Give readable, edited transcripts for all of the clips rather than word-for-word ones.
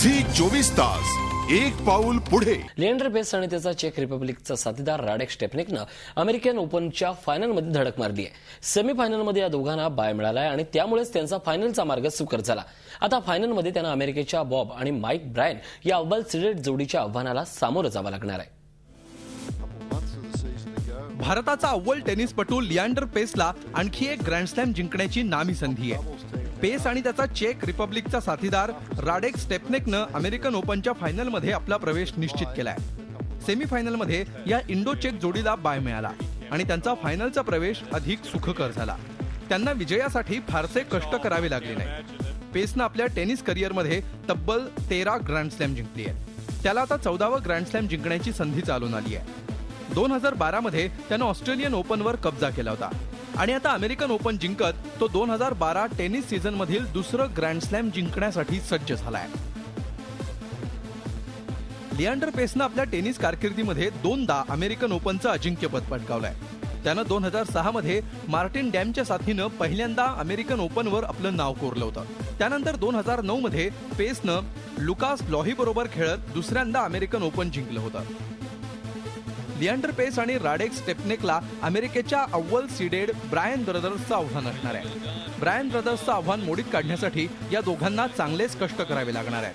Zee 24 Taas एक पाऊल पुढे। लिएंडर पेस आणि त्याचा चेक रिपब्लिकचा साथीदार राडेक स्टेपनिकनं अमेरिकन ओपनच्या फायनलमध्ये धडक मारली आहे। सेमीफायनलमध्ये या दोघांना बाय मिळालाय आणि त्यामुळेच त्यांचा फायनलचा मार्ग सुकर झाला। आता फायनलमध्ये त्यांना अमेरिकेच्या बॉब आणि माईक ब्रायन या अव्वल सीडेड जोडीच्या आव्हानाला सामोरं जावं लागणार आहे। भारताचा अव्वल टेनिसपटू लिएंडर पेसला आणखी एक ग्रँड स्लॅम जिंकण्याची नामी संधी आहे। पेस आणि त्याचा चेक रिपब्लिकचा साथीदार राडेक स्टेपनिकनं अमेरिकन ओपनच्या फायनलमध्ये आपला प्रवेश निश्चित केलाय। सेमीफायनलमध्ये या इंडो चेक जोडीला बाय मिळाला आणि त्यांचा फायनलचा प्रवेश अधिक सुखकर झाला। त्यांना विजयासाठी फारसे कष्ट करावे लागले नाही। पेसनं आपल्या टेनिस करिअरमध्ये तब्बल 13 ग्रँड स्लॅम जिंकली आहेत। त्याला आता 14वं ग्रँड स्लॅम जिंकण्याची संधी चालून आली आहे। 2012 मध्ये त्यानं ऑस्ट्रेलियन ओपनवर कब्जा केला होता आणि आता अमेरिकन ओपन जिंकत तो 2012 टेनिस सीझन मधील दुसरं ग्रँड स्लॅम जिंकण्यासाठी सज्ज झालाय। लिएंडर पेसनं आपल्या टेनिस कारकिर्दीमध्ये 2दा अमेरिकन ओपनचं अजिंक्यपद पटकावलंय। त्यानं 2006 मध्ये मार्टिन डॅमच्या साथीनं पहिल्यांदा अमेरिकन ओपनवर आपलं नाव कोरलं होतं। त्यानंतर 2009 मध्ये पेसनं लुकास लॉही बरोबर खेळत दुसऱ्यांदा अमेरिकन ओपन जिंकलं होतं। लिएंडर पेस आणि राडेक स्टेपनिकला अमेरिकेच्या अव्वल सीडेड ब्रायन ब्रदर्सचं आव्हान असणार आहे। ब्रायन ब्रदर्सचं आव्हान मोडीत काढण्यासाठी या दोघांना चांगलेच कष्ट करावे लागणार आहेत।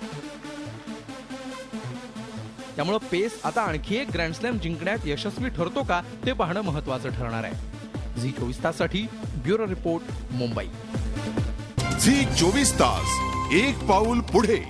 त्यामुळे पेस आता आणखी एक ग्रँड स्लॅम जिंकण्यात यशस्वी ठरतो का ते पाहणं महत्त्वाचं ठरणार आहे। झी 24 ताससाठी ब्युरो रिपोर्ट, मुंबई। झी 24 तास एक पाऊल पुढे।